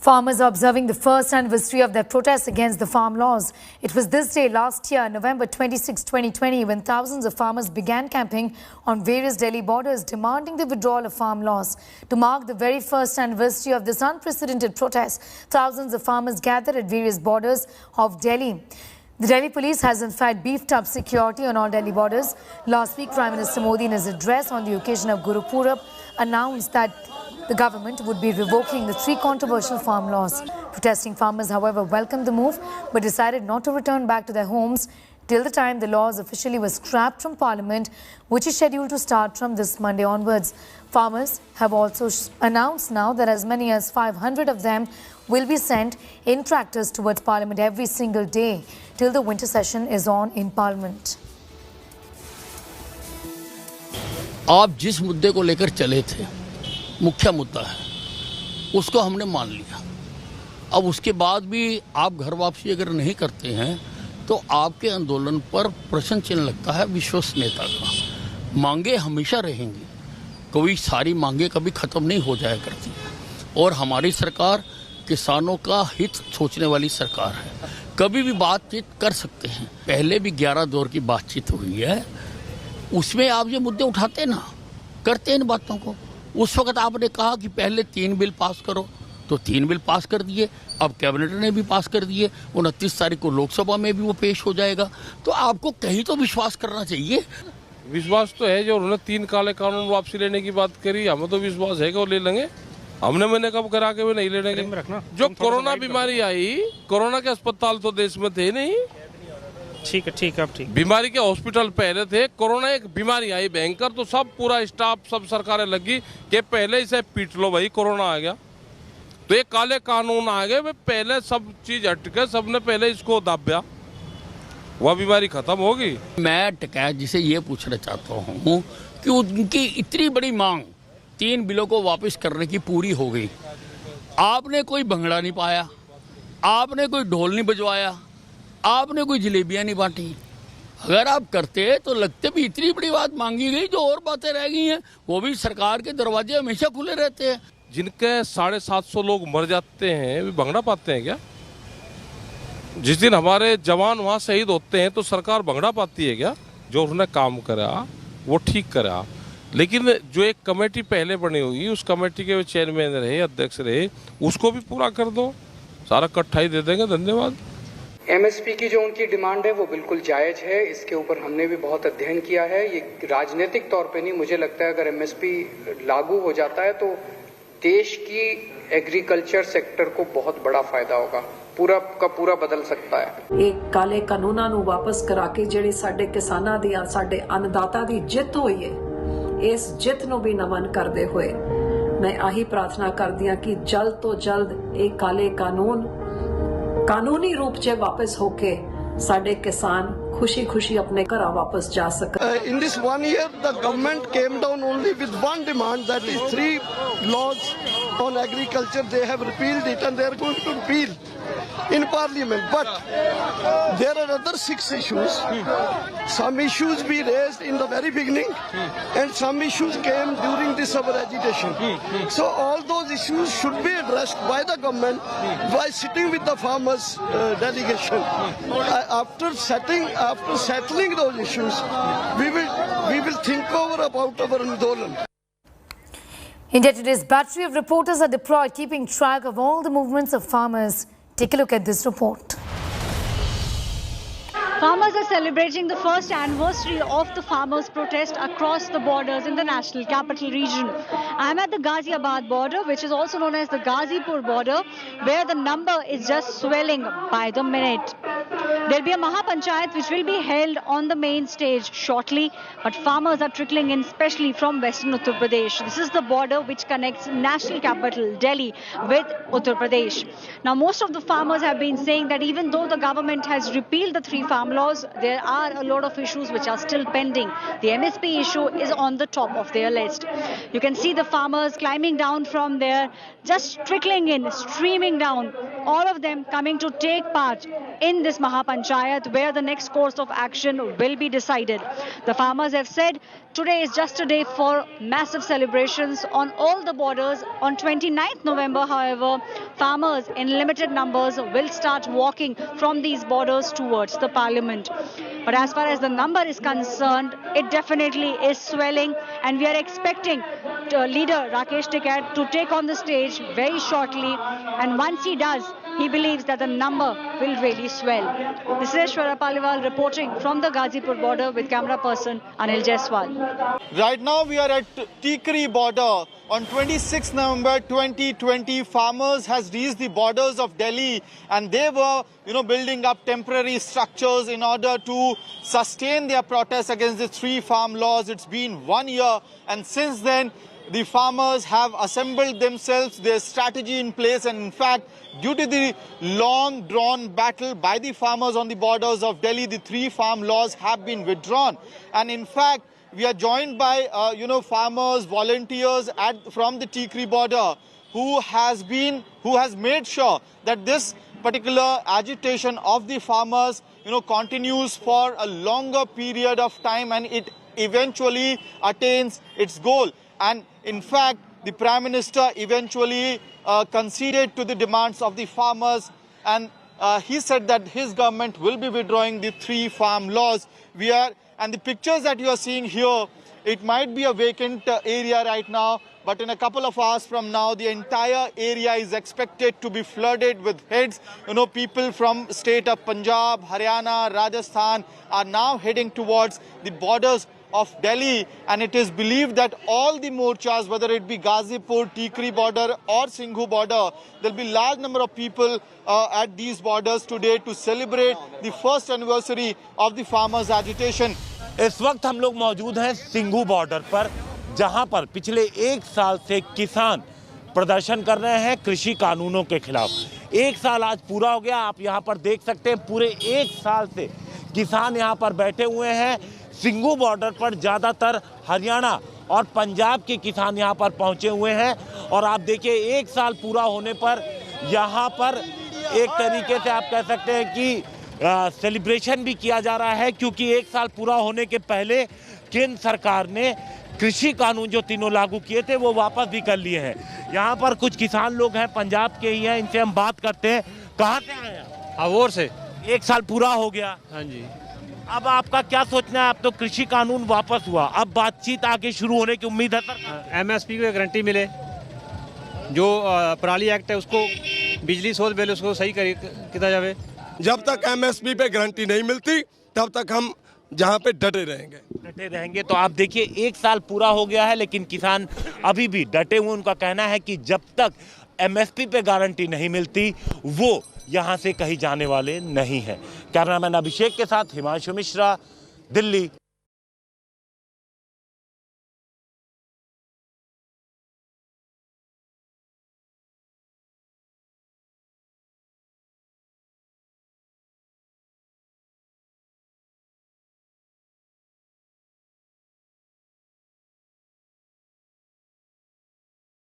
Farmers are observing the first anniversary of their protests against the farm laws. It was this day last year, November 26, 2020, when thousands of farmers began camping on various Delhi borders demanding the withdrawal of farm laws. To mark the very first anniversary of this unprecedented protest, thousands of farmers gathered at various borders of Delhi. The Delhi police has in fact beefed up security on all Delhi borders. Last week, Prime Minister Modi in his address on the occasion of Guru Purab announced that the government would be revoking the 3 controversial farm laws. Protesting farmers, however, welcomed the move but decided not to return back to their homes till the time the laws officially were scrapped from Parliament, which is scheduled to start from this Monday onwards. Farmers have also announced now that as many as 500 of them will be sent in tractors towards Parliament every single day till the winter session is on in Parliament. आप जिस मुद्दे को लेकर चले थे, मुख्य मुद्दा है, उसको हमने मान लिया। अब उसके बाद भी आप घर वापसी अगर नहीं करते हैं तो आपके आंदोलन पर प्रश्न चिन्ह लगता है विश्वसनीयता का। मांगे हमेशा रहेंगी, कोई सारी मांगे कभी खत्म नहीं हो जाया करती और हमारी सरकार किसानों का हित सोचने वाली सरकार है। कभी भी बातचीत कर सकते हैं। पहले भी 11 दौर की बातचीत हुई है, उसमें आप ये मुद्दे उठाते ना, करते हैं इन बातों को। उस वक्त आपने कहा कि पहले 3 बिल पास करो, तो 3 बिल पास कर दिए। अब कैबिनेट ने भी पास कर दिए। 29 तारीख को लोकसभा में भी वो पेश हो जाएगा। तो आपको कहीं तो विश्वास करना चाहिए। विश्वास तो है, जो उन्होंने 3 काले कानून वापसी लेने की बात करी, हमें तो विश्वास है कि वो ले लेंगे। मैंने कब करा के वो नहीं ले लेंगे। जो कोरोना बीमारी आई, कोरोना के अस्पताल तो देश में थे नहीं। ठीक है, अब ठीक। बीमारी के हॉस्पिटल पहले थे, कोरोना एक बीमारी आई भयंकर, तो सब पूरा स्टाफ सब सरकारें लगी कि पहले इसे पीट लो भाई, कोरोना आ गया। तो ये काले कानून आ गए, पहले सब चीज हट के सबने पहले इसको दाब्या, वह बीमारी खत्म होगी। मैं टिकैत जी से ये पूछना चाहता हूँ कि उनकी इतनी बड़ी मांग 3 बिलों को वापस करने की पूरी हो गई, आपने कोई भंगड़ा नहीं पाया, आपने कोई ढोल नहीं बजवाया, आपने कोई जलेबियां नहीं बांटी। अगर आप करते तो लगते भी इतनी बड़ी बात मांगी गई, जो और बातें रह गई हैं वो भी सरकार के दरवाजे हमेशा खुले रहते हैं। जिनके 750 लोग मर जाते हैं वे भंगड़ा पाते हैं क्या? जिस दिन हमारे जवान वहाँ शहीद होते हैं तो सरकार भंगड़ा पाती है क्या? जो उन्होंने काम करा वो ठीक करा, लेकिन जो एक कमेटी पहले बनी हुई, उस कमेटी के चेयरमैन रहे, अध्यक्ष रहे, उसको भी पूरा कर दो, सारा कट्ठा ही दे देंगे। धन्यवाद। एमएसपी की जो उनकी डिमांड है वो बिल्कुल जायज है। इसके ऊपर हमने भी बहुत अध्ययन किया है। ये राजनीतिक तौर पे नहीं, मुझे लगता है अगर एमएसपी लागू हो जाता है तो देश की एग्रीकल्चर सेक्टर को बहुत बड़ा फायदा होगा, पूरा का पूरा बदल सकता है। एक काले कानूनां नूं वापस करा के ਜਿਹੜੇ ਸਾਡੇ ਕਿਸਾਨਾਂ ਦੀ ਸਾਡੇ अन्नदाता ਦੀ ਜਿੱਤ ਹੋਈ ਹੈ, ਇਸ ਜਿੱਤ ਨੂੰ ਵੀ ਨਮਨ ਕਰਦੇ ਹੋਏ ਮੈਂ ਆਹੀ ਪ੍ਰਾਰਥਨਾ ਕਰਦੀ ਹਾਂ ਕਿ ਜਲਦ ਤੋਂ ਜਲਦ ਇਹ ਕਾਲੇ ਕਾਨੂੰਨ कानूनी रूप से वापस होके साडे किसान खुशी अपने घर वापस जा सके। In this 1 year, the government came down only with one demand, that is 3 laws on agriculture. They have repealed it and they are going to repeal in Parliament. But there are other 6 issues. Some issues we raised in the very beginning, and some issues came during this our agitation. So all those issues should be addressed by the government by sitting with the farmers delegation. After settling those issues, we will think over about our Andolan. India Today's battery of reporters are deployed, keeping track of all the movements of farmers. Take a look at this report. Farmers are celebrating the first anniversary of the farmers' protest across the borders in the national capital region. I'm at the Ghaziabad border, which is also known as the Ghazipur border, where the number is just swelling by the minute. There'll be a Mahapanchayat which will be held on the main stage shortly, but farmers are trickling in, especially from western Uttar Pradesh. This is the border which connects national capital Delhi with Uttar Pradesh. Now, most of the farmers have been saying that even though the government has repealed the 3 farm laws, there are a lot of issues which are still pending. The MSP issue is on the top of their list. You can see the farmers climbing down from there, just trickling in, streaming down, all of them coming to take part in this Mahapanchayat, where the next course of action will be decided. The farmers have said today is just a day for massive celebrations on all the borders. On 29th November, however, farmers in limited numbers will start walking from these borders towards the parliament. But as far as the number is concerned, it definitely is swelling, and we are expecting leader Rakesh Tikait to take on the stage very shortly, and once he does, he believes that the number will really swell. This is Aishwarya Paliwal reporting from the Ghazipur border with camera person Anil Jaiswal. Right now we are at Tikri border. On 26 November 2020, farmers has reached the borders of Delhi, and they were, building up temporary structures in order to sustain their protests against the 3 farm laws. It's been 1 year, and since then, the farmers have assembled themselves, their strategy in place, and in fact, due to the long drawn battle by the farmers on the borders of Delhi, the 3 farm laws have been withdrawn. And in fact, we are joined by, farmers, volunteers from the Tikri border who has made sure that this particular agitation of the farmers, continues for a longer period of time, and it eventually attains its goal. And in fact, the Prime Minister eventually conceded to the demands of the farmers, and he said that his government will be withdrawing the 3 farm laws. And the pictures that you are seeing here, it might be a vacant area right now, but in a couple of hours from now, the entire area is expected to be flooded with heads. People from state of Punjab, Haryana, Rajasthan are now heading towards the borders of Delhi, and it is believed that all the morchas, whether it be Ghazipur, Tikri border or Singhu border, there will be large number of people at these borders today to celebrate the first anniversary of the farmers' agitation. इस वक्त हम लोग मौजूद हैं Singhu border पर, जहां पर पिछले 1 साल से किसान प्रदर्शन कर रहे हैं कृषि कानूनों के खिलाफ। 1 साल आज पूरा हो गया। आप यहां पर देख सकते हैं पूरे 1 साल से किसान यहां पर बैठे हुए हैं। सिंघू बॉर्डर पर ज़्यादातर हरियाणा और पंजाब के किसान यहां पर पहुंचे हुए हैं, और आप देखिए 1 साल पूरा होने पर यहां पर एक तरीके से आप कह सकते हैं कि सेलिब्रेशन भी किया जा रहा है, क्योंकि 1 साल पूरा होने के पहले केंद्र सरकार ने कृषि कानून जो तीनों लागू किए थे वो वापस भी कर लिए हैं। यहाँ पर कुछ किसान लोग हैं, पंजाब के ही हैं, इनसे हम बात करते हैं। कहाँ से आए हैं? अबोर से। 1 साल पूरा हो गया। हाँ जी। अब आपका क्या सोचना है? अब तो कृषि कानून वापस हुआ, अब बातचीत आगे शुरू होने की उम्मीद है सर? MSP को गारंटी मिले, जो पराली एक्ट है उसको, बिजली शोध बिल उसको सही किया जाए। जब तक MSP पे गारंटी नहीं मिलती तब तक हम जहाँ पे डटे रहेंगे। तो आप देखिए 1 साल पूरा हो गया है, लेकिन किसान अभी भी डटे हुए। उनका कहना है कि जब तक MSP पे गारंटी नहीं मिलती वो यहाँ से कहीं जाने वाले नहीं है। कैमरामैन अभिषेक के साथ हिमांशु मिश्रा, दिल्ली।